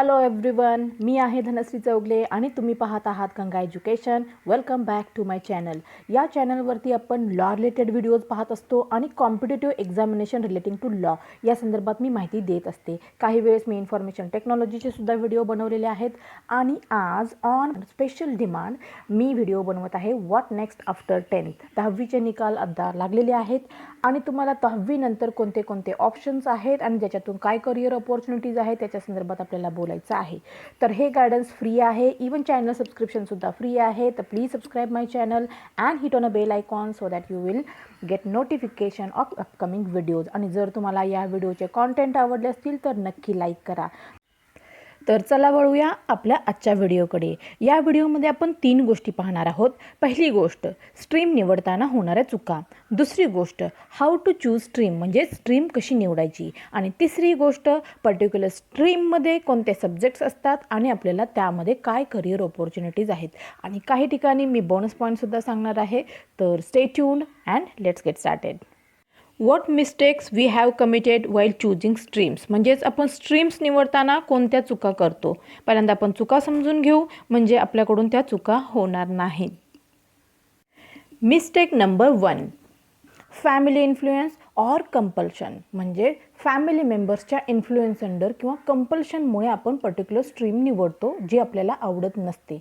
Hello everyone, मी आहे धनश्री चौगले आणि तुम्ही पाहत आहात Ganga education. Welcome back to my channel. या चॅनलवरती आपण लॉ रिलेटेड व्हिडिओज पाहत असतो आणि competitive examination relating to law या संदर्भात मी माहिती देत असते. काही वेळेस मी इन्फॉर्मेशन टेक्नॉलॉजीचे सुद्धा व्हिडिओ बनवलेले आहेत आणि आज on special demand me video बनवत आहे व्हॉट नेक्स्ट आफ्टर 10th. 10वीचे निकाल आता लागलेले आहेत आणि तुम्हाला 10वी नंतर कोणते कोणते ऑप्शन्स आहेत आणि ज्याच्यातून काय करिअर ऑपॉर्च्युनिटीज आहेत त्याच्या संदर्भात आपल्याला बोलायचं आहे. तर हे गायडन्स फ्री आहे, इवन चॅनल सबस्क्रिप्शनसुद्धा फ्री आहे. तर please subscribe my channel and hit on a bell icon so that you will get notification of upcoming videos. आणि जर तुम्हाला या व्हिडिओचे कॉन्टेंट आवडले असतील तर नक्की लाईक करा. तर चला वळूया आपल्या आजच्या व्हिडिओकडे. या व्हिडिओमध्ये आपण 3 गोष्टी पाहणार आहोत. पहिली गोष्ट, स्ट्रीम निवडताना होणाऱ्या चुका. दुसरी गोष्ट, हाऊ टू चूज स्ट्रीम म्हणजे स्ट्रीम कशी निवडायची. आणि तिसरी गोष्ट, पर्टिक्युलर स्ट्रीममध्ये कोणते सब्जेक्ट्स असतात आणि आपल्याला त्यामध्ये काय करिअर ऑपॉर्च्युनिटीज आहेत. आणि काही ठिकाणी मी बोनस पॉईंटसुद्धा सांगणार आहे. तर stay tuned and let's get started. What mistakes we have committed while choosing streams म्हणजेच आपण स्ट्रीम्स निवडताना कोणत्या चुका करतो. पहिल्यांदा आपण चुका समजून घेऊ म्हणजे आपल्याकडून त्या चुका होणार नाहीत. Mistake number 1, family influence or compulsion म्हणजे फॅमिली मेंबर्सच्या इन्फ्लुएन्स अंडर किंवा कंपल्शनमुळे आपण पर्टिक्युलर स्ट्रीम निवडतो जी आपल्याला आवडत नसते.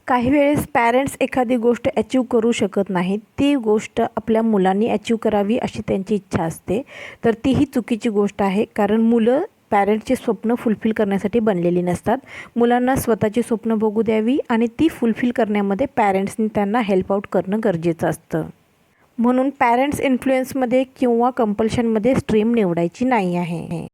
काही वेळेस पॅरेंट्स एखादी गोष्ट अचीव करू शकत नाहीत, ती गोष्ट आपल्या मुलांनी अचीव करावी अशी त्यांची इच्छा असते. तर तीही चुकीची गोष्ट आहे, कारण मुलं पॅरेंट्सची स्वप्न फुलफिल करण्यासाठी बनलेली नसतात. मुलांना स्वतःची स्वप्न बघू द्यावी आणि ती फुलफिल करण्यामध्ये पॅरेंट्सनी त्यांना हेल्प आउट करणं गरजेचं असतं. म्हणून पॅरेंट्स इन्फ्लुएन्समध्ये किंवा कंपल्शनमध्ये स्ट्रीम निवडायची नाही आहे.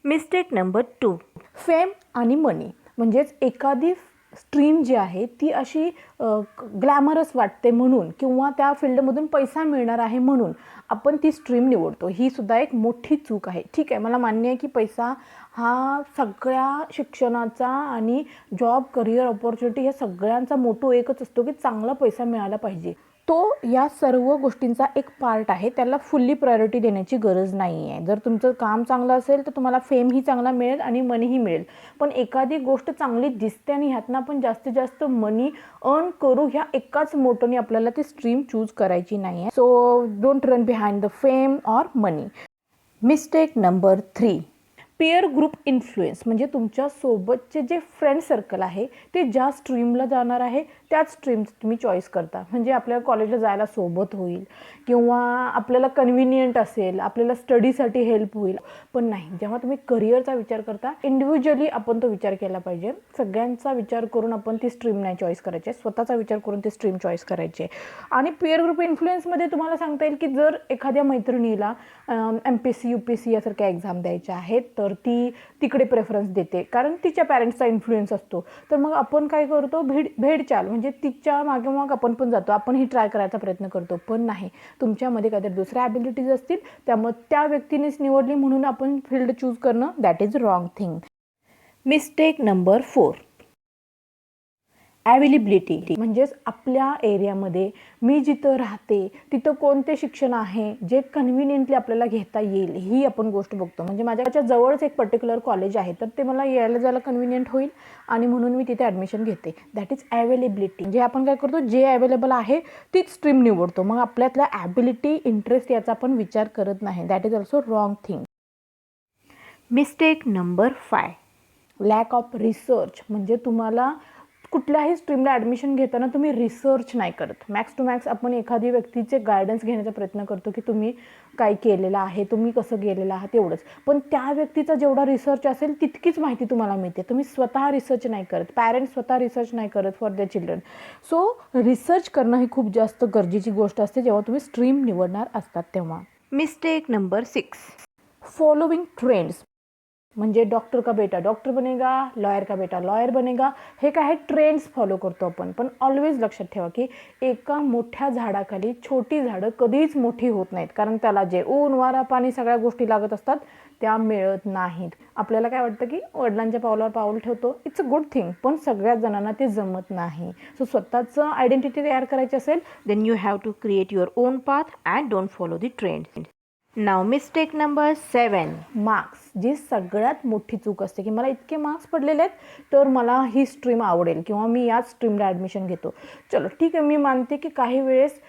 मिस्टेक नंबर 2, फेम आणि मनी म्हणजेच एखादी स्ट्रीम जी आहे ती अशी ग्लॅमरस वाटते म्हणून किंवा त्या फील्डमधून पैसा मिळणार आहे म्हणून आपण ती स्ट्रीम निवडतो. ही सुद्धा एक मोठी चूक आहे. ठीक आहे, मला मान्य आहे की पैसा हा सगळ्या शिक्षणाचा आणि जॉब करिअर ऑपॉर्च्युनिटी या सगळ्यांचा मोठो एकच असतो की चांगला पैसा मिळाला पाहिजे. तो या सर्व गोष्टींचा एक पार्ट आहे, त्याला फुल्ली प्रायोरिटी देण्याची गरज नाही आहे. जर तुमचं काम चांगलं असेल तर तुम्हाला फेमही चांगला मिळेल आणि मनीही मिळेल. पण एखादी गोष्ट चांगली दिसते आणि ह्यातनं आपण जास्तीत जास्त मनी अर्न करू ह्या एकाच मोटोने आपल्याला ती स्ट्रीम चूज करायची नाही आहे. So don't run behind the fame or money. Mistake number 3, pair group influence म्हणजे तुमच्या सोबतचे जे फ्रेंड सर्कल आहे ते ज्या स्ट्रीमला जाणार आहे त्याच स्ट्रीम तुम्ही चॉईस करता. म्हणजे आपल्याला कॉलेजला जायला सोबत होईल किंवा आपल्याला कन्व्हिनियंट असेल, आपल्याला स्टडीसाठी हेल्प होईल. पण नाही, जेव्हा तुम्ही करिअरचा विचार करता इंडिव्हिज्युअली आपण तो विचार केला पाहिजे. सगळ्यांचा विचार करून आपण ती स्ट्रीम नाही चॉईस करायची, स्वतःचा विचार करून ती स्ट्रीम चॉईस करायची. आणि पेअर ग्रुप इन्फ्लुएन्समध्ये तुम्हाला सांगता येईल की जर एखाद्या मैत्रिणीला MPSC UPSC यासारख्या एक्झाम द्यायच्या आहेत तर ती तिकडे प्रेफरन्स देते कारण तिच्या पॅरेंट्सचा इन्फ्लुएन्स असतो. तर मग आपण काय करतो, भेडचाल म्हणजे तिच्या मागे मग आपण पण जातो, आपणही ट्राय करायचा प्रयत्न करतो. पण नाही, तुमच्यामध्ये काहीतरी दुसऱ्या ॲबिलिटीज असतील त्यामुळे त्या व्यक्तीनेच निवडली म्हणून आपण फील्ड चूज करणं that is wrong thing. Mistake number 4, availability म्हणजेच आपल्या एरियामध्ये मी जिथं राहते तिथं कोणते शिक्षण आहे जे कन्व्हिनियंटली आपल्याला घेता येईल ही आपण गोष्ट बघतो. म्हणजे माझ्याच्या जवळच एक पर्टिक्युलर कॉलेज आहे तर ते मला यायला जायला कन्व्हिनियंट होईल आणि म्हणून मी तिथे ॲडमिशन घेते. That is availability. जे आपण काय करतो, जे अवेलेबल आहे तीच स्ट्रीम निवडतो. मग आपल्यातल्या ॲबिलिटी, इंटरेस्ट याचा आपण विचार करत नाही. That is also wrong thing. Mistake number 5, lack of research म्हणजे तुम्हाला कुठल्याही स्ट्रीमला ॲडमिशन घेताना तुम्ही रिसर्च नाही करत. मॅक्स टू मॅक्स आपण एखादी व्यक्तीचे गायडन्स घेण्याचा प्रयत्न करतो की तुम्ही काय केलेलं आहे, तुम्ही कसं गेलेलं आहात एवढंच. पण त्या व्यक्तीचा जेवढा रिसर्च असेल तितकीच माहिती तुम्हाला मिळते. तुम्ही स्वतः रिसर्च नाही करत, पॅरेंट्स स्वतः रिसर्च नाही करत for their children. So research करणं ही खूप जास्त गरजेची गोष्ट असते जेव्हा तुम्ही स्ट्रीम निवडणार असतात तेव्हा. मिस्टेक नंबर 6, फॉलोविंग ट्रेंड्स म्हणजे डॉक्टर का बेटा डॉक्टर बनेगा, लॉयर का बेटा लॉयर बनेगा. हे काय आहे, ट्रेंड्स फॉलो करतो आपण. पण ऑलवेज लक्षात ठेवा की एका मोठ्या झाडाखाली छोटी झाडं कधीच मोठी होत नाहीत, कारण त्याला जे ऊन वारा पाणी सगळ्या गोष्टी लागत असतात त्या मिळत नाहीत. आपल्याला काय वाटतं की वडिलांच्या पावलावर पाऊल ठेवतो, इट्स अ गुड थिंग, पण सगळ्याच जणांना ते जमत नाही. सो स्वतःचं आयडेंटिटी तयार करायची असेल then you have to create your own path and don't follow the trend. Now mistake number 7, marks. जी सगळ्यात मोठी चूक असते की मला इतके मार्क्स पडलेले आहेत तर मला ही स्ट्रीम आवडेल किंवा मी याच स्ट्रीमला ॲडमिशन घेतो. चलो ठीक आहे, मी मानते की काही वेळेस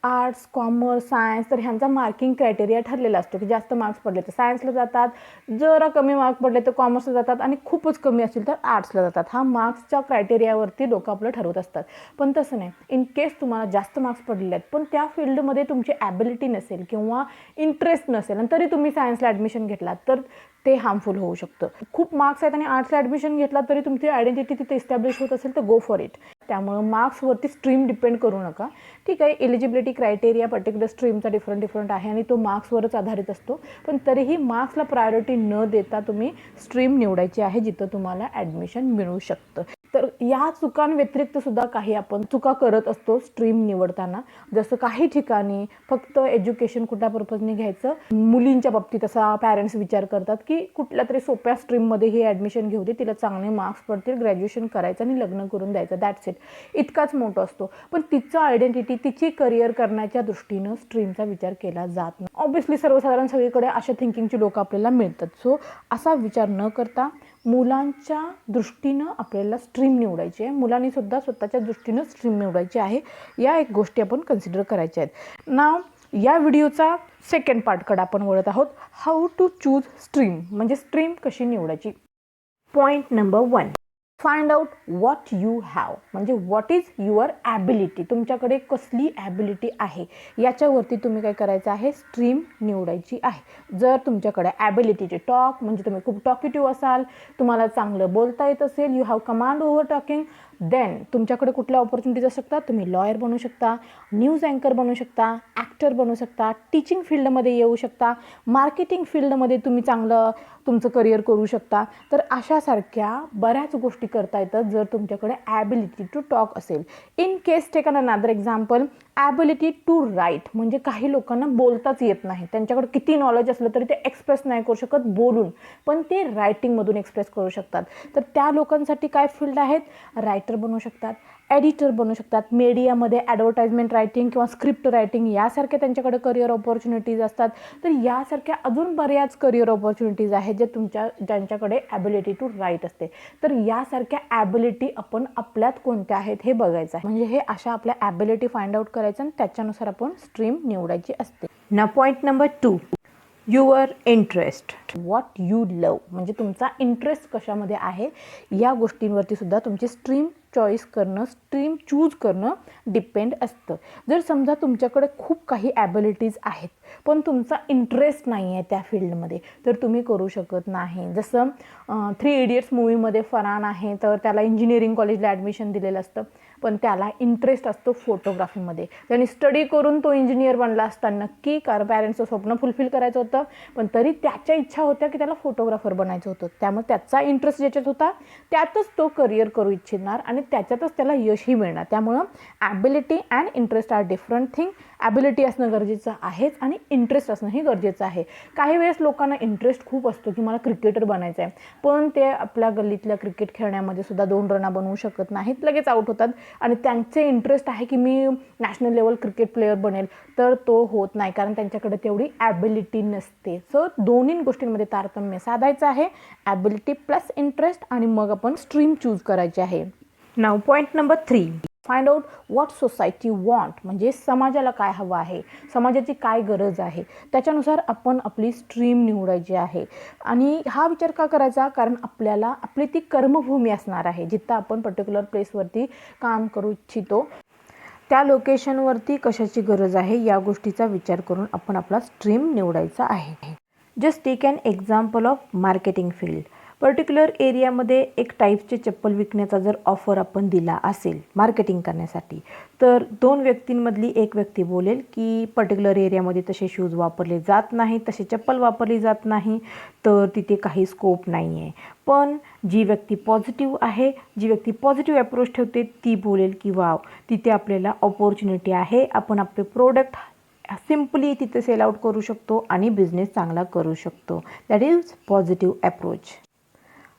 आर्ट्स, कॉमर्स, सायन्स तर ह्यांचा मार्किंग क्रायटेरिया ठरलेला असतो की जास्त मार्क्स पडले तर सायन्सला जातात, जरा कमी मार्क पडले तर कॉमर्सला जातात आणि खूपच कमी असतील तर आर्ट्सला जातात. हा मार्क्सच्या क्रायटेरियावरती लोक आपलं ठरवत असतात. पण तसं नाही. इन केस तुम्हाला जास्त मार्क्स पडलेले आहेत पण त्या फील्डमध्ये तुमची ॲबिलिटी नसेल किंवा इंटरेस्ट नसेल आणि तरी तुम्ही सायन्सला ॲडमिशन घेतलात तर ते हार्मफुल होऊ शकतं. खूप मार्क्स आहेत आणि आर्ट्सला ॲडमिशन घेतला तरी तुमची आयडेंटिटी तिथे इस्टॅब्लिश होत असेल तर गो फॉर इट. त्यामुळं मार्क्सवरती स्ट्रीम डिपेंड करू नका. ठीक आहे, एलिजिबिलिटी क्रायटेरिया पर्टिक्युलर स्ट्रीमचा डिफरंट आहे आणि तो मार्क्सवरच आधारित असतो. पण तरीही मार्क्सला प्रायोरिटी न देता तुम्ही स्ट्रीम निवडायची आहे जिथं तुम्हाला ॲडमिशन मिळू शकतं. तर या चुकांव्यतिरिक्त सुद्धा काही आपण चुका करत असतो स्ट्रीम निवडताना. जसं काही ठिकाणी फक्त एज्युकेशन कुठल्या पर्पजने घ्यायचं, मुलींच्या बाबतीत असा पॅरेंट्स विचार करतात की कुठल्या तरी सोप्या स्ट्रीममध्ये ही ॲडमिशन घेऊ दे, तिला चांगले मार्क्स पडतील, ग्रॅज्युएशन करायचं आणि लग्न करून द्यायचं, दॅट्स इट. इतकाच मोठं असतो. पण तिचं आयडेंटिटी, तिची करिअर करण्याच्या दृष्टीनं स्ट्रीमचा विचार केला जात नाही. ऑब्व्हियसली सर्वसाधारण सगळीकडे अशा थिंकिंगची लोकं आपल्याला मिळतात. सो असा विचार न करता मुलांच्या दृष्टीनं आपल्याला स्ट्रीम निवडायची आहे. मुलांनी सुद्धा स्वतःच्या दृष्टीनं स्ट्रीम निवडायची आहे. या एक गोष्टी आपण कन्सिडर करायच्या आहेत. नाव या व्हिडिओचा सेकंड पार्टकडे आपण वळत आहोत. हाऊ टू चूज स्ट्रीम, म्हणजे स्ट्रीम कशी निवडायची. Point number 1, find out what you have, म्हणजे व्हॉट इज युअर ॲबिलिटी. तुमच्याकडे कसली ॲबिलिटी आहे याच्यावरती तुम्ही काय करायचं आहे, स्ट्रीम निवडायची आहे. जर तुमच्याकडे ॲबिलिटी टू टॉक, म्हणजे तुम्ही खूप टॉकेटिव्ह असाल, तुम्हाला चांगलं बोलता येत असेल, you have command over talking, then तुमच्याकडे कुठल्या ऑपॉर्च्युनिटीज असू शकतात. तुम्ही लॉयर बनू शकता, न्यूज अँकर बनू शकता, ॲक्टर बनू शकता, टीचिंग फील्डमध्ये येऊ शकता, मार्केटिंग फील्डमध्ये तुम्ही चांगलं तुमचं करिअर करू शकता. तर अशासारख्या बऱ्याच गोष्टी करता येतात जर तुमच्याकडे ॲबिलिटी टू टॉक असेल. In case take an another example, ability to write, म्हणजे काही लोकांना बोलताच येत नाही. त्यांच्याकडे किती नॉलेज असलं तरी ते एक्सप्रेस नाही करू शकत बोलून, पण ते रायटिंगमधून एक्सप्रेस करू शकतात. तर त्या लोकांसाठी काय फील्ड आहेत, रायटर बनू शकतात, एडिटर बनू शकतात, मीडियामध्ये ॲडव्हर्टाइजमेंट रायटिंग किंवा स्क्रिप्ट रायटिंग यासारख्या त्यांच्याकडे करिअर ऑपॉर्च्युनिटीज असतात. तर यासारख्या अजून बऱ्याच करिअर ऑपॉर्च्युनिटीज आहेत जे ज्यांच्याकडे ॲबिलिटी टू राईट असते. तर यासारख्या ॲबिलिटी आपण आपल्यात कोणत्या आहेत हे बघायचं आहे. म्हणजे हे अशा आपल्या ॲबिलिटी फाइंड आउट करायचं आणि त्याच्यानुसार आपण स्ट्रीम निवडायची असते. ना point number 2, your interest, what you love, म्हणजे तुमचा इंटरेस्ट कशामध्ये आहे या गोष्टींवरती सुद्धा तुमची स्ट्रीम चॉईस करणं, स्ट्रीम चूज करणं डिपेंड असतं. जर समजा तुमच्याकडे खूप काही ॲबिलिटीज आहेत पण तुमचा इंटरेस्ट नाही आहे त्या फील्डमध्ये तर तुम्ही करू शकत नाही. जसं 3 इडियट्स मूवीमध्ये फरहान आहे तर त्याला इंजिनिअरिंग कॉलेजला ॲडमिशन दिलेलं असतं पण त्याला इंटरेस्ट असतो फोटोग्राफीमध्ये. त्याने स्टडी करून तो इंजिनियर बनला असता नक्की, कारण पॅरेंट्सचं स्वप्न फुलफिल करायचं होतं, पण तरी त्याच्या इच्छा होत्या की त्याला फोटोग्राफर बनायचं होतं. त्यामुळे त्याचा इंटरेस्ट ज्याच्यात होता त्यातच तो करिअर करू इच्छिणार आणि त्याच्यातच त्याला यशही मिळणार. त्यामुळं ability and interest are different thing. Ability असणं गरजेचं आहेच आणि इंटरेस्ट असणंही गरजेचं आहे. काही वेळेस लोकांना इंटरेस्ट खूप असतो की मला क्रिकेटर बनायचं आहे, पण ते आपल्या गल्लीतल्या क्रिकेट खेळण्यामध्ये सुद्धा 2 रना बनवू शकत नाहीत, लगेच आउट होतात. आणि त्यांचे इंटरेस्ट आहे की मी नॅशनल लेवल क्रिकेट प्लेयर बनेल, तर तो होत नाही कारण त्यांच्याकडे तेवढी ॲबिलिटी नसते. सो दोन्ही गोष्टींमध्ये तारतम्य साधायचं आहे, ॲबिलिटी प्लस इंटरेस्ट, आणि मग आपण स्ट्रीम चूज करायची आहे. Now point number 3, find out what society want, म्हणजे समाजाला काय हवं आहे, समाजाची काय गरज आहे, त्याच्यानुसार आपण आपली स्ट्रीम निवडायची आहे. आणि हा विचार का करायचा, कारण आपल्याला आपली ती कर्मभूमी असणार आहे जिथं आपण पर्टिक्युलर प्लेसवरती काम करू इच्छितो. त्या लोकेशनवरती कशाची गरज आहे या गोष्टीचा विचार करून आपण आपला स्ट्रीम निवडायचा आहे. Just take an example of marketing field. Particular एरियामध्ये एक टाईपचे चप्पल विकण्याचा जर ऑफर आपण दिला असेल मार्केटिंग करण्यासाठी, तर 2 व्यक्तींमधली एक व्यक्ती बोलेल की पर्टिक्युलर एरियामध्ये तसे शूज वापरले जात नाही, तसे चप्पल वापरली जात नाही, तर तिथे काही स्कोप नाही आहे. पण जी व्यक्ती पॉझिटिव्ह आहे, जी व्यक्ती पॉझिटिव्ह अप्रोच ठेवते ती बोलेल की वाव, तिथे आपल्याला ऑपॉर्च्युनिटी आहे, आपण आपले प्रोडक्ट सिम्पली तिथे सेल आउट करू शकतो आणि बिझनेस चांगला करू शकतो. That is positive approach.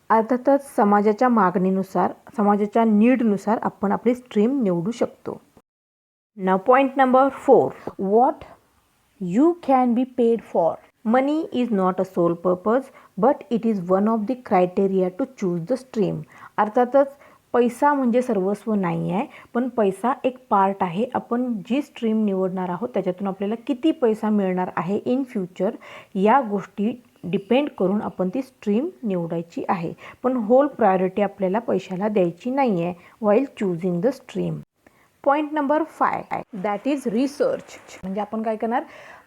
अर्थातच समाजाच्या मागणीनुसार, समाजाच्या नीडनुसार आपण आपली स्ट्रीम निवडू शकतो. Now point number 4, what you can be paid for. Money is not a sole purpose, but it is one of the criteria to choose the stream. अर्थातच पैसा म्हणजे सर्वस्व नाही आहे, पण पैसा एक पार्ट आहे. आपण जी स्ट्रीम निवडणार आहोत त्याच्यातून आपल्याला किती पैसा मिळणार आहे इन फ्युचर, या गोष्टी डिपेंड करून आपण ती स्ट्रीम निवडायची आहे. पण होल प्रायोरिटी आपल्याला पैशाला द्यायची नाही आहे while choosing the stream. Point number 5 that is research. म्हणजे आपण काय करणार,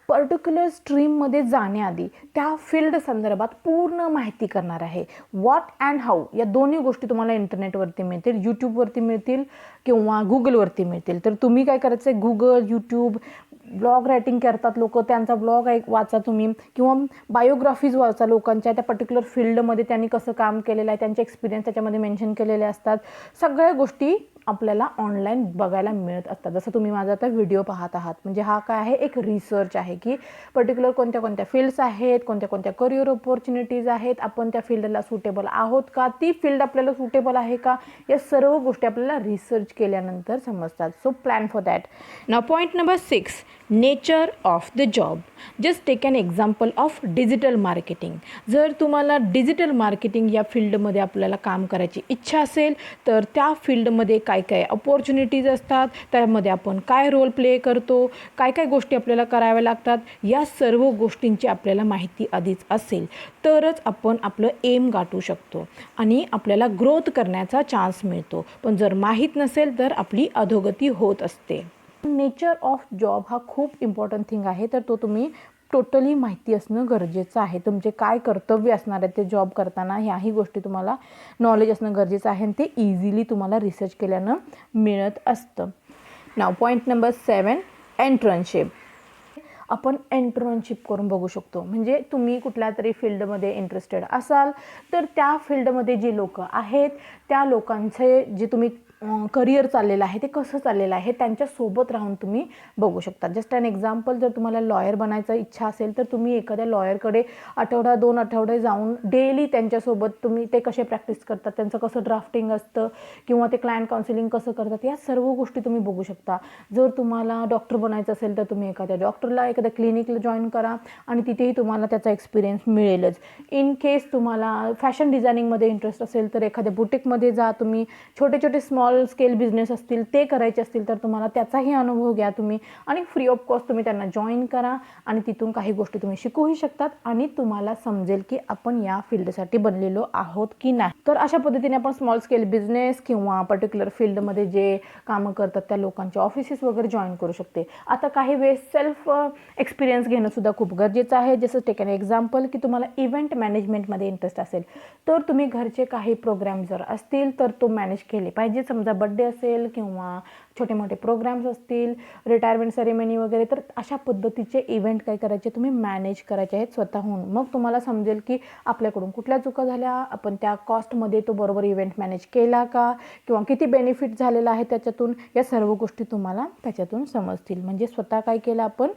पर्टिक्युलर स्ट्रीममध्ये जाण्याआधी त्या फील्ड संदर्भात पूर्ण माहिती करणार आहे. व्हॉट अँड हाऊ या दोन्ही गोष्टी तुम्हाला इंटरनेटवरती मिळतील, यूट्यूबवरती मिळतील किंवा गुगलवरती मिळतील. तर तुम्ही काय करायचं आहे, गुगल, यूट्यूब, ब्लॉग रायटिंग करतात लोक, त्यांचा ब्लॉग वाचा तुम्ही, किंवा बायोग्राफीज वाचा लोकांच्या, त्या पर्टिक्युलर फील्डमध्ये त्यांनी कसं काम केलेलं आहे, त्यांचे एक्सपिरियन्स त्याच्यामध्ये मेन्शन केलेले असतात. सगळ्या गोष्टी आपल्याला ऑनलाईन बघायला मिळत असतात. जसं तुम्ही माझा आता व्हिडिओ पाहत आहात, म्हणजे हा काय आहे, एक रिसर्च आहे की पर्टिक्युलर कोणत्या कोणत्या फील्ड्स आहेत, कोणत्या कोणत्या करिअर ऑपॉर्च्युनिटीज आहेत, आपण त्या फील्डला सुटेबल आहोत का, ती फील्ड आपल्याला सुटेबल आहे का, या सर्व गोष्टी आपल्याला रिसर्च केल्यानंतर समजतात. So plan for that. Now point number 6 nature of the job. Just take an example of digital marketing. जर तुम्हाला डिजिटल मार्केटिंग या फील्डमध्ये आपल्याला काम करायची इच्छा असेल, तर त्या फील्डमध्ये काय काय अपॉर्च्युनिटीज असतात, त्यामध्ये आपण काय रोल प्ले करतो, काय काय गोष्टी आपल्याला कराव्या लागतात, या सर्व गोष्टींची आपल्याला माहिती आधीच असेल तरच आपण आपलं एम गाठू शकतो आणि आपल्याला ग्रोथ करण्याचा चान्स मिळतो. पण जर माहीत नसेल तर आपली अधोगती होत असते. नेचर ऑफ जॉब हा खूप इम्पॉर्टंट थिंग आहे, तर तो तुम्ही टोटली माहिती असणं गरजेचं आहे. तुमचे काय कर्तव्य असणार आहे ते जॉब करताना, ह्याही गोष्टी तुम्हाला नॉलेज असणं गरजेचं आहे आणि ते इझिली तुम्हाला रिसर्च केल्यानं मिळत असतं. नाव पॉईंट नंबर 7 एंट्रनशिप. आपण एंट्रनशिप करून बघू शकतो. म्हणजे तुम्ही कुठल्या तरी फील्डमध्ये इंटरेस्टेड असाल तर त्या फील्डमध्ये जी लोक आहेत त्या लोकांचे जे तुम्ही करिअर चाललेलं आहे ते कसं चाललेलं आहे त्यांच्यासोबत राहून तुम्ही बघू शकता. जस्ट ॲन एक्झाम्पल, जर तुम्हाला लॉयर बनायचं इच्छा असेल तर तुम्ही एखाद्या लॉयरकडे आठवडा 2 आठवडे जाऊन डेली त्यांच्यासोबत तुम्ही ते कसे प्रॅक्टिस करतात, त्यांचं कसं ड्राफ्टिंग असतं किंवा ते क्लायंट काउन्सिलिंग कसं करतात, या सर्व गोष्टी तुम्ही बघू शकता. जर तुम्हाला डॉक्टर बनायचं असेल तर तुम्ही एखाद्या डॉक्टरला, एखाद्या क्लिनिकला जॉईन करा आणि तिथेही तुम्हाला त्याचा एक्सपिरियन्स मिळेलच. इन केस तुम्हाला फॅशन डिझायनिंगमध्ये इंटरेस्ट असेल तर एखाद्या बुटीकमध्ये जा तुम्ही. छोटे छोटे स्मॉल स्केल बिझनेस असतील ते करायचे असतील तर तुम्हाला त्याचाही अनुभव घ्या तुम्ही आणि फ्री ऑफ कॉस्ट तुम्ही त्यांना जॉईन करा आणि तिथून काही गोष्टी तुम्ही शिकूही शकतात आणि तुम्हाला समजेल की आपण या फील्डसाठी बनलेलो आहोत की नाही. तर अशा पद्धतीने आपण स्मॉल स्केल बिझनेस किंवा पर्टिक्युलर फील्डमध्ये जे कामं करतात त्या लोकांचे ऑफिसेस वगैरे जॉईन करू शकते. आता काही वेळेस सेल्फ एक्सपिरियन्स घेणं सुद्धा खूप गरजेचं आहे. जसं टेक ॲन एक्झाम्पल की तुम्हाला इव्हेंट मॅनेजमेंटमध्ये इंटरेस्ट असेल तर तुम्ही घरचे काही प्रोग्राम जर असतील तर तो मॅनेज केले पाहिजे. समजा बड्डे असेल किंवा छोटे मोठे प्रोग्राम्स असतील, रिटायरमेंट सेरेमनी वगैरे, तर अशा पद्धतीचे इव्हेंट काय करायचे तुम्ही मॅनेज करायचे आहेत स्वतःहून. मग तुम्हाला समजेल की आपल्याकडून कुठल्या चुका झाल्या, आपण त्या कॉस्टमध्ये तो बरोबर इव्हेंट मॅनेज केला का किंवा किती बेनिफिट झालेला आहे त्याच्यातून, या सर्व गोष्टी तुम्हाला त्याच्यातून समजतील. म्हणजे स्वतः काय केलं आपण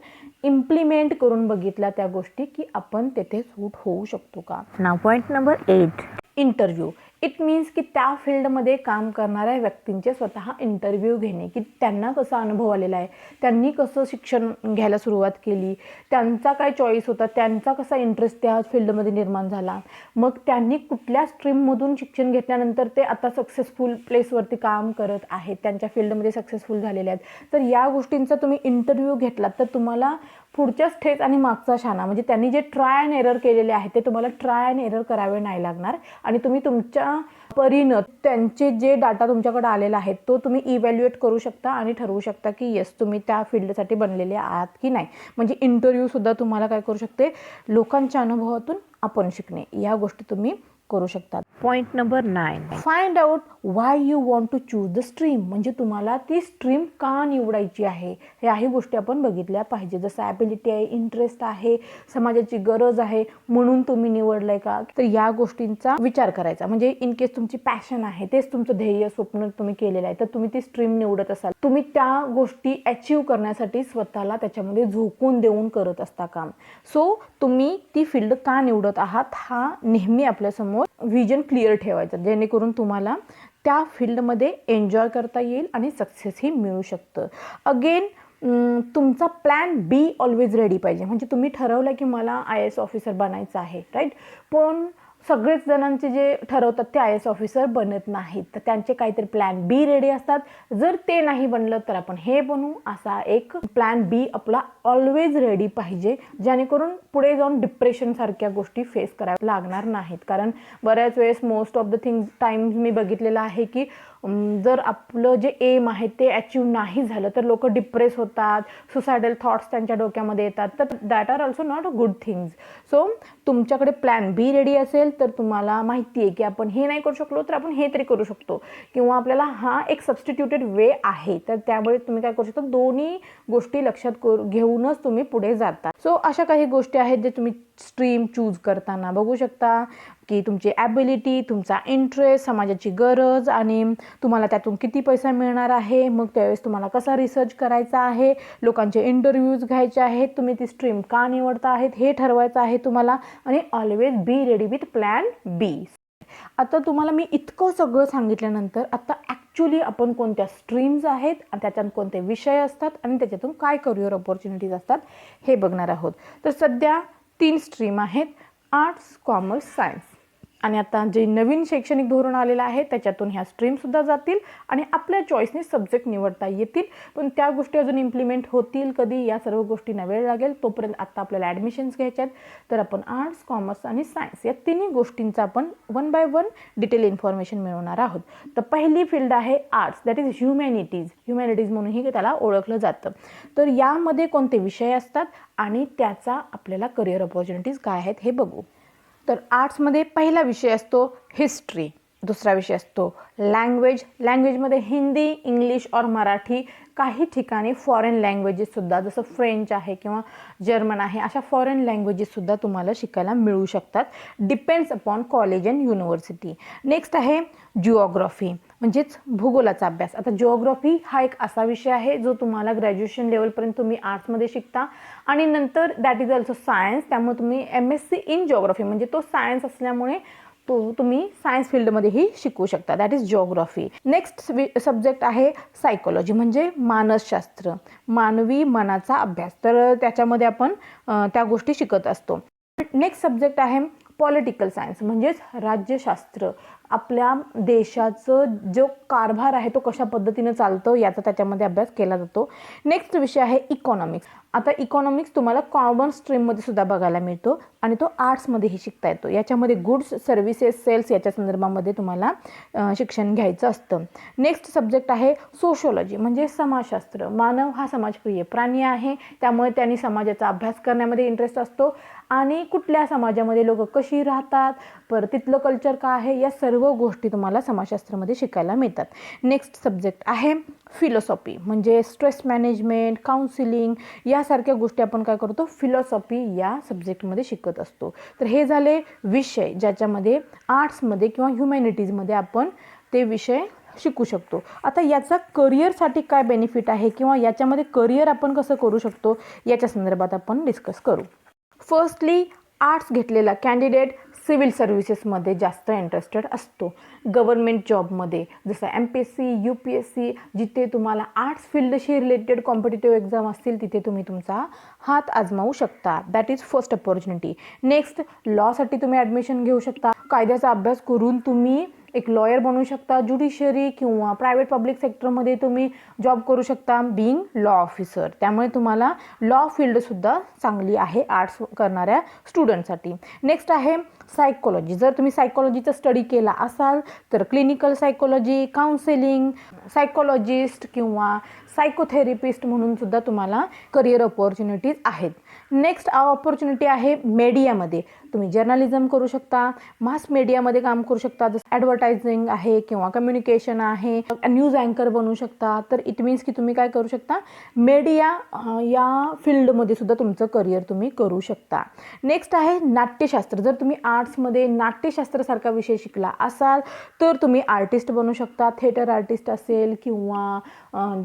इम्प्लिमेंट करून बघितल्या त्या गोष्टी की आपण तेथे सूट होऊ शकतो का. Now point number 8 interview. It means की त्या फील्डमध्ये काम करणाऱ्या व्यक्तींचे स्वतः इंटरव्ह्यू घेणे, की त्यांना कसा अनुभव आलेला आहे, त्यांनी कसं शिक्षण घ्यायला सुरुवात केली, त्यांचा काय चॉईस होता, त्यांचा कसा इंटरेस्ट त्या फील्डमध्ये निर्माण झाला, मग त्यांनी कुठल्या स्ट्रीममधून शिक्षण घेतल्यानंतर ते आता सक्सेसफुल प्लेसवरती काम करत आहेत, त्यांच्या फील्डमध्ये सक्सेसफुल झालेले आहेत. तर या गोष्टींचा तुम्ही इंटरव्ह्यू घेतलात तर तुम्हाला पुढच्या स्टेज आणि मागचा शाणा, म्हणजे त्यांनी जे ट्राय अँड एरर केलेले आहे ते तुम्हाला ट्राय अँड एरर करावे नाही लागणार आणि तुम्ही तुमच्या परीनं त्यांचे जे डाटा तुमच्याकडे आलेला आहे तो तुम्ही इव्हॅल्युएट करू शकता आणि ठरवू शकता की येस तुम्ही त्या फील्डसाठी बनलेले आहात की नाही. म्हणजे इंटरव्ह्यूसुद्धा तुम्हाला काय करू शकते, लोकांच्या अनुभवातून आपण शिकणे, या गोष्टी तुम्ही करू शकतात. Point number 9 find out why you want to choose the stream. म्हणजे तुम्हाला ती स्ट्रीम का निवडायची आहे, ह्याही गोष्टी आपण बघितल्या पाहिजे. जसं ॲबिलिटी आहे, इंटरेस्ट आहे, समाजाची गरज आहे म्हणून तुम्ही निवडलंय का, तर या गोष्टींचा विचार करायचा. म्हणजे इन केस तुमची पॅशन आहे, तेच तुमचं ध्येय स्वप्न तुम्ही केलेलं आहे, तर तुम्ही ती स्ट्रीम निवडत असाल, तुम्ही त्या गोष्टी अचीव करण्यासाठी स्वतःला त्याच्यामध्ये झोकून देऊन करत असता काम. सो तुम्ही ती फील्ड का निवडत आहात हा नेहमी आपल्यासमोर व्हिजन क्लिअर ठेवायचं, जेणेकरून तुम्हाला त्या फील्डमध्ये एन्जॉय करता येईल आणि सक्सेसही मिळू शकतं. अगेन तुमचा प्लॅन बी ऑलवेज रेडी पाहिजे. म्हणजे तुम्ही ठरवलं की मला IAS ऑफिसर बनायचं आहे, राईट, पण सगळेच जणांचे जे ठरवतात ते IAS ऑफिसर बनत नाहीत, तर त्यांचे काहीतरी प्लॅन बी रेडी असतात. जर ते नाही बनलं तर आपण हे बनवू, असा एक प्लॅन बी आपला ऑलवेज रेडी पाहिजे, जेणेकरून पुढे जाऊन डिप्रेशनसारख्या गोष्टी फेस कराव्या लागणार नाहीत. कारण बऱ्याच वेळेस most of the things times मी बघितलेलं आहे की जर आपलं जे एम आहे ते अचीव नाही झालं तर लोक डिप्रेस होतात, सुसायडल थॉट्स त्यांच्या डोक्यामध्ये येतात, तर that are also not a good things. So तुमच्याकडे प्लॅन बी रेडी असेल तर तुम्हाला माहिती आहे की आपण हे नाही करू शकलो तर आपण हे तरी करू शकतो, किंवा आपल्याला हा एक सबस्टिट्यूटेड वे आहे, तर त्यामुळे तुम्ही काय करू शकता, दोन्ही गोष्टी लक्षात घेऊनच तुम्ही पुढे जाता. सो अशा काही गोष्टी आहेत जे तुम्ही स्ट्रीम चूज करताना बघू शकता की तुमची ॲबिलिटी, तुमचा इंटरेस्ट, समाजाची गरज आणि तुम्हाला त्यातून किती पैसा मिळणार आहे, मग त्यावेळेस तुम्हाला कसा रिसर्च करायचा आहे, लोकांचे इंटरव्ह्यूज घ्यायचे आहेत, तुम्ही ती स्ट्रीम का निवडता आहेत हे ठरवायचं आहे तुम्हाला, आणि always be ready with plan B. आता तुम्हाला मी इतकं सगळं सांगितल्यानंतर आता ॲक्च्युली आपण कोणत्या स्ट्रीम्स आहेत आणि त्याच्यात कोणते विषय असतात आणि त्याच्यातून काय करिअर ऑपॉर्च्युनिटीज असतात हे बघणार आहोत. तर सध्या 3 स्ट्रीम आहेत, आर्ट्स, कॉमर्स, सायन्स. आणि आता जे नवीन शैक्षणिक धोरण आलेलं आहे त्याच्यातून ह्या स्ट्रीमसुद्धा जातील आणि आपल्या चॉईसने सब्जेक्ट निवडता येतील. पण त्या गोष्टी अजून इम्प्लिमेंट होतील कधी, या सर्व गोष्टींना वेळ लागेल. तोपर्यंत आत्ता आपल्याला ॲडमिशन्स घ्यायचे आहेत, तर आपण आर्ट्स, कॉमर्स आणि सायन्स या तिन्ही गोष्टींचा आपण 1 बाय 1 डिटेल इन्फॉर्मेशन मिळवणार आहोत. तर पहिली फील्ड आहे आर्ट्स, दॅट इज ह्युमॅनिटीज म्हणूनही त्याला ओळखलं जातं. तर यामध्ये कोणते विषय असतात आणि त्याचा आपल्याला करिअर ऑपॉर्च्युनिटीज काय आहेत हे बघू. तर आर्ट्समध्ये पहिला विषय असतो हिस्ट्री, दुसरा विषय असतो लँग्वेजमध्ये हिंदी, इंग्लिश और मराठी, काही ठिकाणी फॉरेन लँग्वेजेससुद्धा जसं फ्रेंच आहे किंवा जर्मन आहे, अशा फॉरेन लँग्वेजेससुद्धा तुम्हाला शिकायला मिळू शकतात, depends upon college and university. Next आहे जिओग्राफी, म्हणजेच भूगोलाचा अभ्यास. आता जिओग्राफी हा एक असा विषय आहे जो तुम्हाला ग्रॅज्युएशन लेवलपर्यंत तुम्ही आर्ट्समध्ये शिकता आणि नंतर दॅट इज ऑल्सो सायन्स, त्यामुळे तुम्ही MSc इन जिओग्राफी, म्हणजे तो सायन्स असल्यामुळे तुम्ही सायन्स फील्डमध्येही शिकू शकता, that is geography. Next subject आहे सायकोलॉजी, म्हणजे मानसशास्त्र, मानवी मनाचा अभ्यास. तर त्याच्यामध्ये आपण त्या गोष्टी शिकत असतो. नेक्स्ट सब्जेक्ट आहे पॉलिटिकल सायन्स, म्हणजेच राज्यशास्त्र, आपल्या देशाचं जो कारभार आहे तो कशा पद्धतीनं चालतं याचा त्याच्यामध्ये अभ्यास केला जातो. नेक्स्ट विषय आहे इकॉनॉमिक्स. आता इकॉनॉमिक्स तुम्हाला कॉमन स्ट्रीममध्ये सुद्धा बघायला मिळतो आणि तो आर्ट्समध्येही शिकता येतो. याच्यामध्ये गुड्स, सर्व्हिसेस, सेल्स याच्या संदर्भामध्ये तुम्हाला शिक्षण घ्यायचं असतं. नेक्स्ट सब्जेक्ट आहे सोशोलॉजी, म्हणजे समाजशास्त्र. मानव हा समाजप्रिय प्राणी आहे, त्यामुळे त्यांनी समाजाचा अभ्यास करण्यामध्ये इंटरेस्ट असतो आणि कुठल्या समाजामध्ये लोक कशी राहतात, परत तिथलं कल्चर काय आहे, या सर्व गोष्टी तुम्हाला समाजशास्त्रामध्ये शिकायला मिळतात. नेक्स्ट सब्जेक्ट आहे फिलॉसॉफी, म्हणजे स्ट्रेस मॅनेजमेंट, काउन्सिलिंग यासारख्या गोष्टी आपण काय करतो, फिलॉसॉफी या सब्जेक्टमध्ये शिकत असतो. तर हे झाले विषय ज्याच्यामध्ये आर्ट्समध्ये किंवा ह्युमॅनिटीजमध्ये आपण ते विषय शिकू शकतो. आता याचा करिअरसाठी काय बेनिफिट आहे किंवा याच्यामध्ये करिअर आपण कसं करू शकतो याच्या संदर्भात आपण डिस्कस करू. फर्स्टली आर्ट्स घेतलेला कॅन्डिडेट सिव्हिल सर्व्हिसेसमध्ये जास्त इंटरेस्टेड असतो. गव्हर्नमेंट जॉबमध्ये जसं MPSC, UPSC, जिथे तुम्हाला आर्ट्स फील्डशी रिलेटेड कॉम्पिटिटिव्ह एक्झाम असतील तिथे तुम्ही तुमचा हात आजमावू शकता, that is first opportunity. Next लॉसाठी तुम्ही ॲडमिशन घेऊ शकता. कायद्याचा अभ्यास करून तुम्ही एक लॉयर बनू शकता, ज्युडिशरी किंवा प्रायव्हेट पब्लिक सेक्टरमध्ये तुम्ही जॉब करू शकता बिईंग लॉ ऑफिसर. त्यामुळे तुम्हाला लॉ फील्डसुद्धा चांगली आहे आर्ट्स करणाऱ्या स्टुडंटसाठी. नेक्स्ट आहे सायकोलॉजी. जर तुम्ही सायकोलॉजीचा स्टडी केला असाल तर क्लिनिकल सायकोलॉजी, काउन्सिलिंग, सायकोलॉजिस्ट किंवा सायकोथेरपिस्ट म्हणून सुद्धा तुम्हाला करिअर ऑपॉर्च्युनिटीज आहेत. नेक्स्ट ऑपॉर्च्युनिटी आहे मीडियामध्ये. तुम्ही जर्नलिझम करू शकता, मास मीडियामध्ये काम करू शकता, जसं ॲडव्हर्टायझिंग आहे किंवा कम्युनिकेशन आहे, न्यूज अँकर बनू शकता. तर इट मीन्स की तुम्ही काय करू शकता, मीडिया या फील्डमध्ये सुद्धा तुमचं करिअर तुम्ही करू शकता. नेक्स्ट आहे नाट्यशास्त्र. जर तुम्ही आर्ट्समध्ये नाट्यशास्त्रासारखा विषय शिकला असाल तर तुम्ही आर्टिस्ट बनू शकता. थिएटर आर्टिस्ट असेल किंवा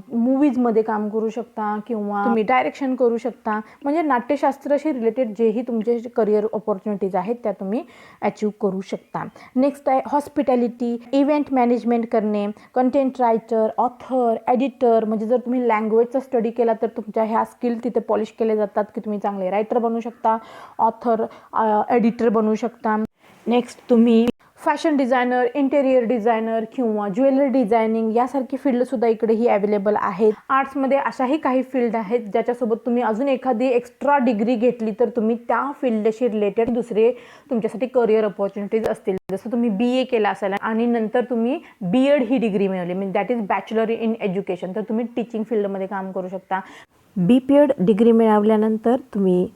मूवीजमध्ये काम करू शकता किंवा तुम्ही डायरेक्शन करू शकता. म्हणजे नाट्यशास्त्राशी रिलेटेड जेही तुमचे करिअर ऑपॉर्च्युनिटीज आहेत त्या तुम्ही अचीव करू शकता. नेक्स्ट आहे हॉस्पिटॅलिटी, इव्हेंट मॅनेजमेंट करणे, कंटेंट रायटर, ऑथर, एडिटर. म्हणजे जर तुम्ही लँग्वेजचा स्टडी केला तर तुमच्या ह्या स्किल तिथे पॉलिश केले जातात की तुम्ही चांगले रायटर बनू शकता, ऑथर, एडिटर बनू शकता. नेक्स्ट तुम्ही फॅशन डिझायनर, इंटेरियर डिझायनर किंवा ज्वेलरी डिझायनिंग यासारखी फील्डसुद्धा इकडेही अवेलेबल आहेत. आर्ट्समध्ये अशाही काही फील्ड आहेत ज्याच्यासोबत तुम्ही अजून एखादी एक्स्ट्रा डिग्री घेतली तर तुम्ही त्या फील्डशी रिलेटेड दुसरे तुमच्यासाठी करिअर ऑपॉर्च्युनिटीज असतील. जसं तुम्ही BA केला असेल आणि नंतर तुम्ही BEd ही डिग्री मिळवली, म्हणजे that is bachelor in education, तर तुम्ही टीचिंग फील्डमध्ये काम करू शकता. BPEd डिग्री मिळवल्यानंतर तुम्ही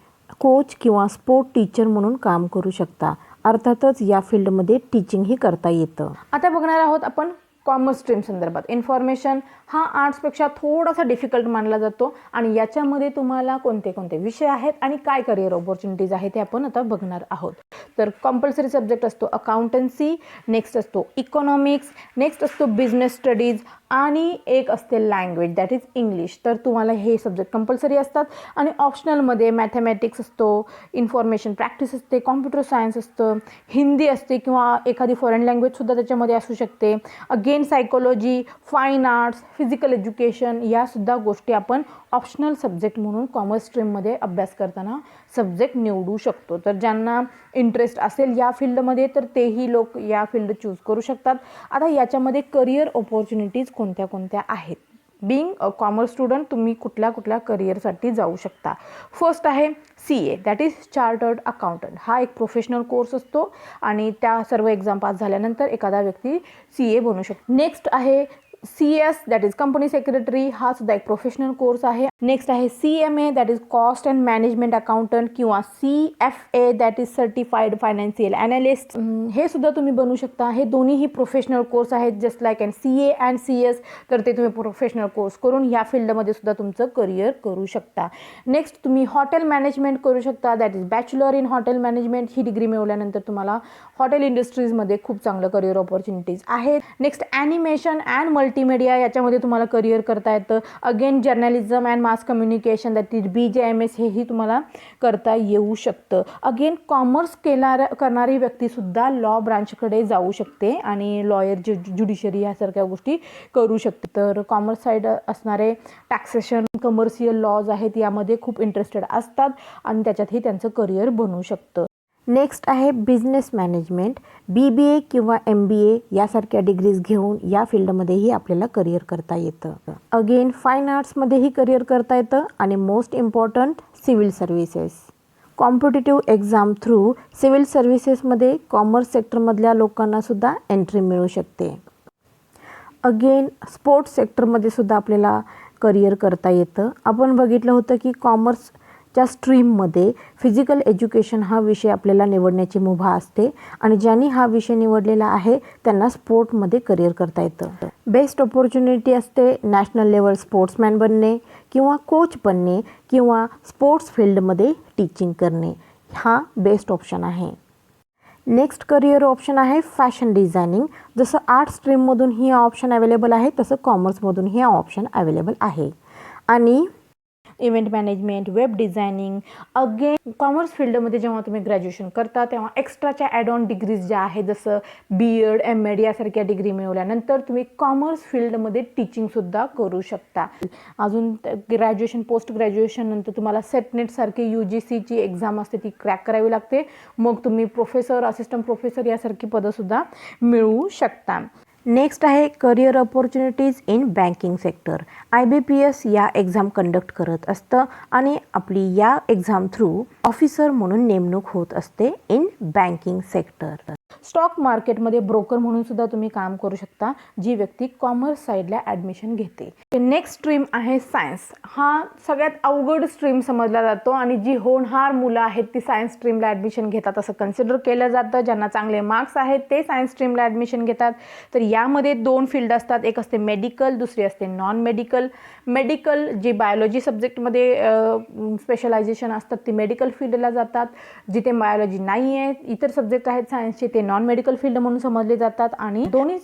कोच किंवा स्पोर्ट टीचर म्हणून काम करू शकता. अर्थातच या फील्डमध्ये टीचिंगही करता येतं. आता बघणार आहोत आपण कॉमर्स स्ट्रीम संदर्भात. इन्फॉर्मेशन हा आर्ट्सपेक्षा थोडासा डिफिकल्ट मानला जातो आणि याच्यामध्ये तुम्हाला कोणते कोणते विषय आहेत आणि काय करिअर ऑपॉर्च्युनिटीज आहेत हे आपण आता बघणार आहोत. तर कंपल्सरी सब्जेक्ट असतो अकाउंटन्सी, नेक्स्ट असतो इकॉनॉमिक्स, नेक्स्ट असतो बिझनेस स्टडीज आणि एक असते लँग्वेज दॅट इज इंग्लिश. तर तुम्हाला हे सब्जेक्ट कंपल्सरी असतात आणि ऑप्शनलमध्ये मॅथमॅटिक्स असतो, इन्फॉर्मेशन प्रॅक्टिस असते, कॉम्प्युटर सायन्स असतं, हिंदी असते किंवा एखादी फॉरेन लँग्वेजसुद्धा त्याच्यामध्ये असू शकते. Again psychology, fine arts, physical education यासुद्धा गोष्टी आपण ऑप्शनल सब्जेक्ट म्हणून कॉमर्स स्ट्रीममध्ये अभ्यास करताना सब्जेक्ट निवडू शकतो. तर ज्यांना इंटरेस्ट असेल या फील्डमध्ये तर तेही लोक या फील्ड चूज करू शकतात. आता याच्यामध्ये करिअर ऑपॉर्च्युनिटीज कोणत्या कोणत्या आहेत. बिंग अ कॉमर्स स्टुडंट तुम्ही कुठल्या कुठल्या करिअरसाठी जाऊ शकता. फर्स्ट आहे CA that is chartered accountant. हा एक प्रोफेशनल कोर्स असतो आणि त्या सर्व एक्झाम पास झाल्यानंतर एखादा व्यक्ती CA बनू शकतो. नेक्स्ट आहे CS that is company secretary. हा सुद्धा एक प्रोफेशनल कोर्स आहे. नेक्स्ट आहे CMA that is cost and management accountant किंवा CFA that is certified financial analyst. हे सुद्धा तुम्ही बनू शकता. हे दोन्हीही प्रोफेशनल कोर्स आहेत just like and CA and CS. तर ते तुम्ही प्रोफेशनल कोर्स करून या फील्डमध्ये सुद्धा तुमचं करिअर करू शकता. नेक्स्ट तुम्ही हॉटेल मॅनेजमेंट करू शकता that is bachelor in hotel management. He degree मिळवल्यानंतर तुम्हाला हॉटेल इंडस्ट्रीजमध्ये खूप चांगलं करिअर ऑपॉर्च्युनिटीज आहेत. नेक्स्ट ॲनिमेशन अँड मल्टीमीडिया याच्यामध्ये तुम्हाला करिअर करता येतं. Again journalism and mass communication that is BJMS हेही तुम्हाला करता येऊ शकतं. अगेन कॉमर्स करणारी व्यक्तीसुद्धा लॉ ब्रांचकडे जाऊ शकते आणि लॉयर ज्युडिशरी यासारख्या गोष्टी करू शकते. तर कॉमर्स साईड असणारे टॅक्सेशन, कमर्शियल लॉज आहेत यामध्ये खूप इंटरेस्टेड असतात आणि त्याच्यातही त्यांचं करिअर बनू शकतं. नेक्स्ट आहे बिझनेस मॅनेजमेंट. BBA किंवा MBA यासारख्या डिग्रीज घेऊन या फील्डमध्येही आपल्याला करिअर करता येतं. अगेन फाईन आर्ट्समध्येही करिअर करता येतं आणि most important civil services. Competitive exam through civil सर्व्हिसेसमध्ये कॉमर्स सेक्टरमधल्या लोकांनासुद्धा एंट्री मिळू शकते. अगेन स्पोर्ट्स सेक्टरमध्ये सुद्धा आपल्याला करिअर करता येतं. आपण बघितलं होतं की कॉमर्सच्या स्ट्रीममध्ये फिजिकल एज्युकेशन हा विषय आपल्याला निवडण्याची मुभा असते आणि ज्यांनी हा विषय निवडलेला आहे त्यांना स्पोर्टमध्ये करिअर करता येतं. बेस्ट ऑपॉर्च्युनिटी असते नॅशनल लेवल स्पोर्ट्समॅन बनणे किंवा कोच बनणे किंवा स्पोर्ट्स फील्डमध्ये टीचिंग करणे. हा बेस्ट ऑप्शन आहे. नेक्स्ट करिअर ऑप्शन आहे फॅशन डिझायनिंग. जसं आर्ट स्ट्रीममधून ही ऑप्शन अवेलेबल आहे तसं कॉमर्समधून ही ऑप्शन अवेलेबल आहे. आणि event management, web designing. Again commerce फील्डमध्ये जेव्हा तुम्ही ग्रॅज्युएशन करता तेव्हा एक्स्ट्राच्या ॲड ऑन डिग्रीज ज्या आहेत जसं BEd, MAd यासारख्या डिग्री मिळवल्यानंतर तुम्ही कॉमर्स फील्डमध्ये टीचिंगसुद्धा करू शकता. अजून ग्रॅज्युएशन, पोस्ट ग्रॅज्युएशन नंतर तुम्हाला सेटनेट सारखी UGCची एक्झाम असते ती क्रॅक करावी लागते. मग तुम्ही प्रोफेसर, असिस्टंट प्रोफेसर यासारखी पदंसुद्धा मिळवू शकता. नेक्स्ट आहे career opportunities in banking sector. IBPS या एक्झाम कंडक्ट करत असतं आणि आपली या एक्झाम थ्रू ऑफिसर म्हणून नेमणूक होत असते इन बँकिंग सेक्टर. स्टॉक मार्केटमध्ये ब्रोकर म्हणून सुद्धा तुम्ही काम करू शकता, जी व्यक्ती कॉमर्स साईडला ॲडमिशन घेते. नेक्स्ट स्ट्रीम आहे सायन्स. हा सगळ्यात अवघड स्ट्रीम समजला जातो आणि जी होणहार मुलं आहेत ती सायन्स स्ट्रीमला ॲडमिशन घेतात असं कन्सिडर केलं जातं. ज्यांना चांगले मार्क्स आहेत ते सायन्स स्ट्रीमला ॲडमिशन घेतात. तर यामध्ये 2 फील्ड असतात, एक असते मेडिकल, दुसरी असते नॉन मेडिकल. मेडिकल जी बायोलॉजी सब्जेक्टमध्ये स्पेशलायझेशन असतात ती मेडिकल फील्डला जातात. जिथे बायोलॉजी नाही आहे, इतर सब्जेक्ट आहेत सायन्सचे, ते नॉन मेडिकल फील्ड म्हणून समजले जातात. आणि दोन्ही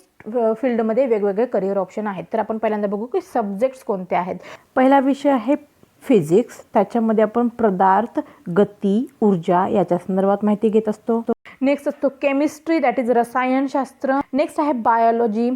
फील्डमध्ये वेगवेगळे करिअर ऑप्शन आहेत. तर आपण पहिल्यांदा बघू की सब्जेक्ट्स कोणते आहेत. पहिला विषय आहे फिजिक्स. त्याच्यामध्ये आपण पदार्थ, गती, ऊर्जा याच्या संदर्भात माहिती घेत असतो. नेक्स्ट असतो केमिस्ट्री, दॅट इज रसायनशास्त्र. नेक्स्ट आहे बायोलॉजी,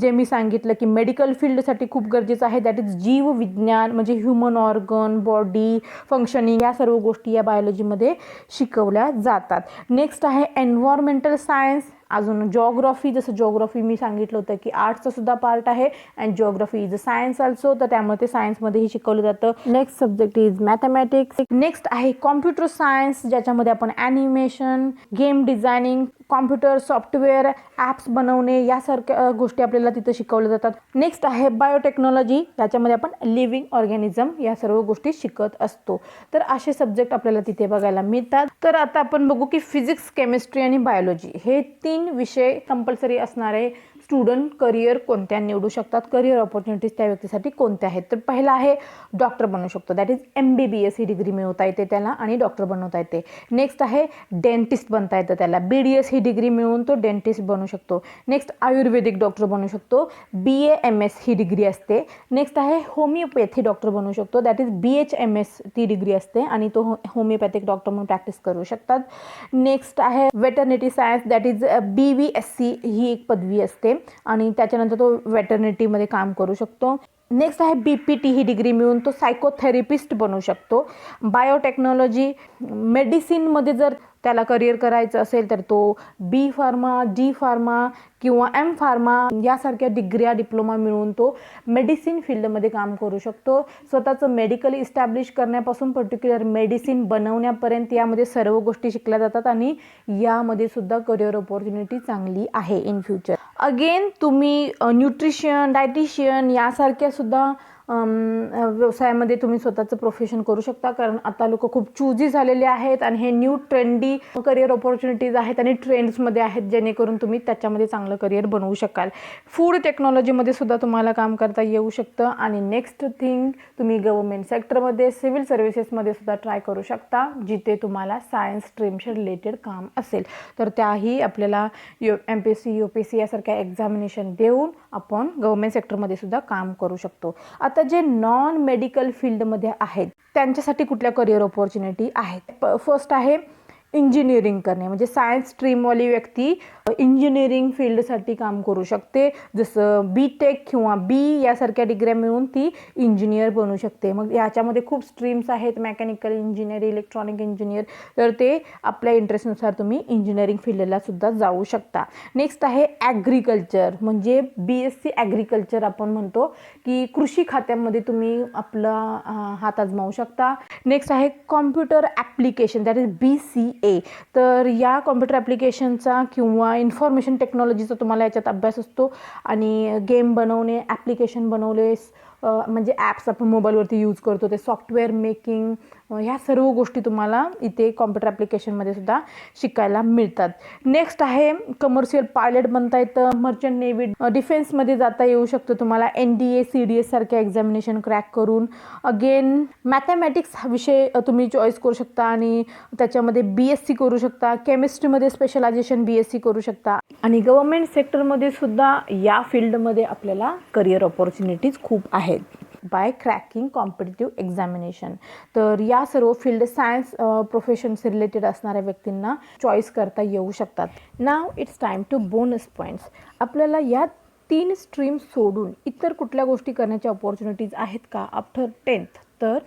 जे मी सांगितलं की मेडिकल फील्डसाठी खूप गरजेचं आहे, दॅट इज जीवविज्ञान, म्हणजे ह्युमन ऑर्गन, बॉडी फंक्शनिंग, या सर्व गोष्टी या बायोलॉजीमध्ये शिकवल्या जातात. नेक्स्ट आहे एन्व्हायरमेंटल सायन्स. अजून जॉग्राफी, जसं जॉग्राफी मी सांगितलं होतं की आर्ट्सचा सुद्धा पार्ट आहे and geography is a science also, तर त्यामुळे ते सायन्समध्येही शिकवलं जातं. Next subject is mathematics. Next आहे कॉम्प्युटर सायन्स, ज्याच्यामध्ये आपण animation, game designing, computer software, apps बनवणे यासारख्या गोष्टी आपल्याला तिथं शिकवल्या जातात. नेक्स्ट आहे बायोटेक्नॉलॉजी, ज्याच्यामध्ये आपण लिव्हिंग ऑर्गॅनिझम या सर्व गोष्टी शिकत असतो. तर असे सब्जेक्ट आपल्याला तिथे बघायला मिळतात. तर आता आपण बघू की फिजिक्स, केमिस्ट्री आणि बायोलॉजी हे 3 विषय कंपल्सरी असणारे स्टुडंट करिअर कोणत्या निवडू शकतात, करिअर ऑपॉर्च्युनिटीज त्या व्यक्तीसाठी कोणत्या आहेत. तर पहिला आहे डॉक्टर बनू शकतो, that is MBBS he degree मिळवता येते त्याला आणि डॉक्टर बनवता येते. नेक्स्ट आहे डेंटिस्ट बनता येतं त्याला, BDS ही डिग्री मिळवून तो डेंटिस्ट बनू शकतो. नेक्स्ट आयुर्वेदिक डॉक्टर बनू शकतो, BAMS ही डिग्री असते. नेक्स्ट आहे होमिओपॅथी डॉक्टर बनू शकतो, दॅट इज BHMS ती डिग्री असते आणि तो होमिओपॅथिक डॉक्टर म्हणून प्रॅक्टिस करू शकतात. नेक्स्ट आहे वेटर्निटी सायन्स, दॅट इज BVSC ही एक पदवी असते आणि त्याच्यानंतर तो वेटर्निटीमध्ये काम करू शकतो. नेक्स्ट आहे BPT ही डिग्री मिळून तो सायकोथेरपिस्ट बनू शकतो. बायोटेक्नॉलॉजी, मेडिसिनमध्ये जर त्याला करिअर करायचं असेल तर तो B फार्मा, D फार्मा किंवा M फार्मा यासारख्या डिग्र्या, डिप्लोमा मिळवून तो मेडिसिन फील्डमध्ये काम करू शकतो. स्वतःचं मेडिकल इस्टॅब्लिश करण्यापासून पर्टिक्युलर मेडिसिन बनवण्यापर्यंत यामध्ये सर्व गोष्टी शिकल्या जातात आणि यामध्ये सुद्धा करिअर ऑपॉर्च्युनिटी चांगली आहे इन फ्युचर. अगेन तुम्ही न्यूट्रिशन, डायटिशियन यासारख्या सुद्धा व्यवसायामध्ये तुम्ही स्वतःचं प्रोफेशन करू शकता, कारण आता लोक खूप चूजी झालेले आहेत आणि हे न्यू ट्रेंडी करिअर ऑपॉर्च्युनिटीज आहेत आणि ट्रेंड्समध्ये आहेत, जेणेकरून तुम्ही त्याच्यामध्ये चांगलं करिअर बनवू शकाल. फूड टेक्नॉलॉजीमध्ये सुद्धा तुम्हाला काम करता येऊ शकतं. आणि नेक्स्ट थिंग, तुम्ही गव्हर्नमेंट सेक्टरमध्ये, सिव्हिल सर्व्हिसेसमध्ये सुद्धा ट्राय करू शकता, जिथे तुम्हाला सायन्स स्ट्रीमशी रिलेटेड काम असेल. तर त्याही आपल्याला MPSC, UPSC यासारख्या एक्झामिनेशन देऊन आपण गव्हर्नमेंट सेक्टरमध्ये सुद्धा काम करू शकतो. आता जे नॉन मेडिकल फील्डमध्ये आहेत त्यांच्यासाठी कुठल्या करिअर ऑपॉर्च्युनिटी आहेत. फर्स्ट आहे इंजिनिअरिंग करणे, म्हणजे सायन्स स्ट्रीमवाली व्यक्ती इंजिनिअरिंग फील्डसाठी काम करू शकते. जसं BTech किंवा B यासारख्या डिग्र्या मिळून ती इंजिनियर बनू शकते. मग याच्यामध्ये खूप स्ट्रीम्स आहेत, मेकॅनिकल इंजिनियर, इलेक्ट्रॉनिक इंजिनियर, तर ते आपल्या इंटरेस्टनुसार तुम्ही इंजिनिअरिंग फील्डला सुद्धा जाऊ शकता. नेक्स्ट आहे ॲग्रिकल्चर, म्हणजे BSc ॲग्रिकल्चर आपण म्हणतो की कृषी खात्यामध्ये तुम्ही आपला हात आजमावू शकता. नेक्स्ट आहे computer application, that is BCA. तर या कॉम्प्युटर ॲप्लिकेशनचा किंवा इन्फॉर्मेशन टेक्नॉलॉजीचा तुम्हाला याच्यात अभ्यास असतो आणि गेम बनवणे, ॲप्लिकेशन बनवले, म्हणजे ॲप्स आपण मोबाईलवरती यूज करतो ते सॉफ्टवेअर मेकिंग, ह्या सर्व गोष्टी तुम्हाला इथे कॉम्प्युटर ॲप्लिकेशनमध्ये सुद्धा शिकायला मिळतात. नेक्स्ट आहे कमर्शियल पायलट बनता येतं, मर्चंट नेव्ही, डिफेन्समध्ये जाता येऊ शकतं तुम्हाला NDA, CDS सारख्या एक्झामिनेशन क्रॅक करून. अगेन मॅथमॅटिक्स हा विषय तुम्ही चॉईस करू शकता आणि त्याच्यामध्ये BSc करू शकता. केमिस्ट्रीमध्ये स्पेशलायझेशन BSc करू शकता आणि गव्हर्नमेंट सेक्टरमध्ये सुद्धा या फील्डमध्ये आपल्याला करिअर ऑपॉर्च्युनिटीज खूप आहेत बाय क्रॅकिंग कॉम्पिटिटिव्ह एक्झामिनेशन. तर या सर्व फील्ड सायन्स प्रोफेशन्स रिलेटेड असणाऱ्या व्यक्तींना चॉईस करता येऊ शकतात. Now it's time to bonus points. आपल्याला या 3 स्ट्रीम सोडून इतर कुठल्या गोष्टी करण्याच्या ऑपॉर्च्युनिटीज आहेत का आफ्टर 10th? तर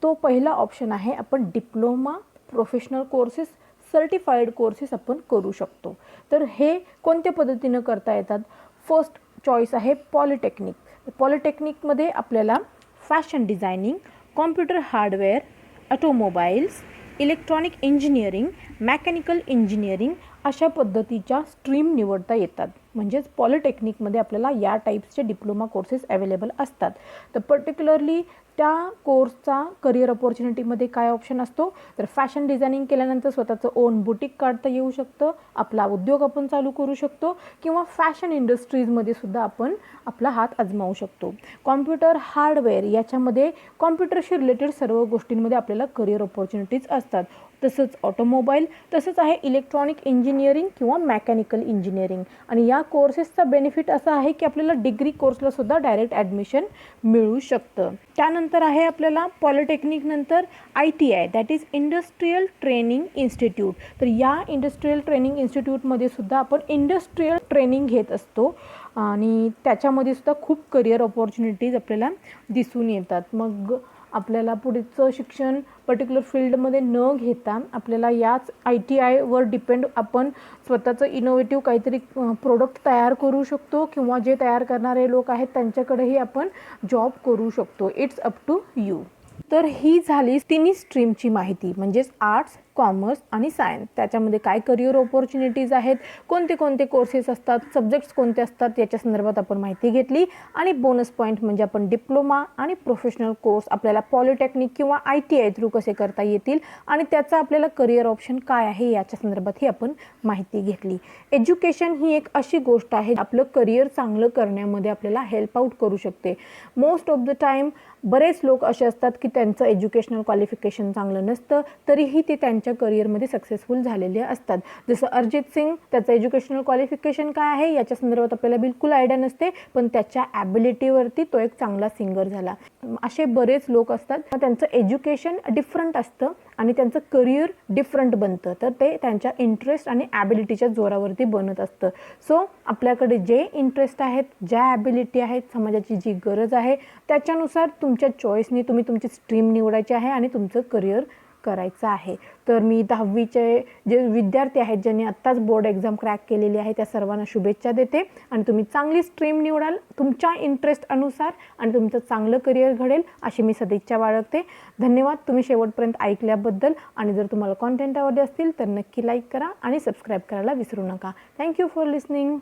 तो पहिला ऑप्शन आहे, आपण diploma, professional courses, certified courses आपण करू शकतो. तर हे कोणत्या पद्धतीनं करता येतात? फर्स्ट चॉईस आहे पॉलिटेक्निक. पॉलिटेक्निकमध्ये आपल्याला fashion designing, computer hardware, automobiles, electronic engineering, mechanical engineering अशा पद्धतीच्या स्ट्रीम निवडता येतात. म्हणजेच पॉलिटेक्निकमध्ये आपल्याला या टाईप्सचे डिप्लोमा कोर्सेस अवेलेबल असतात. तर पर्टिक्युलरली त्या कोर्सचा करिअर अपॉर्च्युनिटीमध्ये काय ऑप्शन असतो, तर फॅशन डिझायनिंग केल्यानंतर स्वतःचं ओन बुटीक काढता येऊ शकतं, आपला उद्योग आपण चालू करू शकतो किंवा फॅशन इंडस्ट्रीजमध्ये सुद्धा आपण आपला हात आजमावू शकतो. कॉम्प्युटर हार्डवेअर याच्यामध्ये कॉम्प्युटरशी रिलेटेड सर्व गोष्टींमध्ये आपल्याला करिअर अपॉर्च्युनिटीज असतात. तसंच ऑटोमोबाईल, तसंच आहे इलेक्ट्रॉनिक इंजिनिअरिंग किंवा मेकॅनिकल इंजिनिअरिंग. आणि या कोर्सेसचा बेनिफिट असा आहे की आपल्याला डिग्री कोर्सला सुद्धा डायरेक्ट ॲडमिशन मिळू शकतं. त्यानंतर आहे आपल्याला पॉलिटेक्निकनंतर ITI, that is industrial training institute. तर या इंडस्ट्रियल ट्रेनिंग इन्स्टिट्यूटमध्ये सुद्धा आपण इंडस्ट्रियल ट्रेनिंग घेत असतो आणि त्याच्यामध्ये सुद्धा खूप करिअर अपॉर्च्युनिटीज आपल्याला दिसून येतात. मग आपल्याला पुढचं शिक्षण पर्टिक्युलर फील्डमध्ये न घेता आपल्याला याच ITIवर डिपेंड आपण स्वतःचं इनोव्हेटिव्ह काहीतरी प्रोडक्ट तयार करू शकतो किंवा जे तयार करणारे लोक आहेत त्यांच्याकडेही आपण जॉब करू शकतो. It's up to you. तर ही झाली तिन्ही स्ट्रीमची माहिती, म्हणजेच आर्ट्स, कॉमर्स आणि सायन्स. त्याच्यामध्ये काय करिअर अपॉर्च्युनिटीज आहेत, कोणते कोणते कोर्सेस असतात, सब्जेक्ट्स कोणते असतात याच्या संदर्भात आपण माहिती घेतली. आणि बोनस पॉईंट म्हणजे आपण डिप्लोमा आणि प्रोफेशनल कोर्स आपल्याला पॉलिटेक्निक किंवा ITI थ्रू कसे करता येतील आणि त्याचा आपल्याला करिअर ऑप्शन काय आहे याच्या संदर्भातही आपण माहिती घेतली. एज्युकेशन ही एक अशी गोष्ट आहे आपलं करिअर चांगलं करण्यामध्ये आपल्याला हेल्प आउट करू शकते. मोस्ट ऑफ द टाईम बरेच लोक असे असतात की त्यांचं एज्युकेशनल क्वालिफिकेशन चांगलं नसतं तरीही ते त्यांच्या करिअरमध्ये सक्सेसफुल झालेले असतात. जसं अरिजित सिंग, त्याचं एज्युकेशनल क्वालिफिकेशन काय आहे याच्या संदर्भात आपल्याला बिलकुल आयडिया नसते, पण त्याच्या ॲबिलिटीवरती तो एक चांगला सिंगर झाला. असे बरेच लोक असतात, त्यांचं एज्युकेशन डिफरंट असतं आणि त्यांचं करिअर डिफरंट बनतं. तर ते त्यांच्या इंटरेस्ट आणि ॲबिलिटीच्या जोरावरती बनत असतं. सो आपल्याकडे जे इंटरेस्ट आहेत, ज्या ॲबिलिटी आहेत, समाजाची जी गरज आहे त्याच्यानुसार तुमच्या चॉईसनी तुम्ही तुमची स्ट्रीम निवडायची आहे आणि तुमचं करिअर करायचं आहे. तर मी 10वीचे जे विद्यार्थी आहेत ज्यांनी आत्ताच बोर्ड एक्झाम क्रॅक केलेली आहे त्या सर्वांना शुभेच्छा देते आणि तुम्ही चांगली स्ट्रीम निवडाल तुमच्या इंटरेस्ट अनुसार आणि तुमचं चांगलं करिअर घडेल अशी मी सदिच्छा बाळगते. धन्यवाद तुम्ही शेवटपर्यंत ऐकल्याबद्दल. आणि जर तुम्हाला कॉन्टेंट आवडले असतील तर नक्की लाईक करा आणि सबस्क्राईब करायला विसरू नका. Thank you for listening.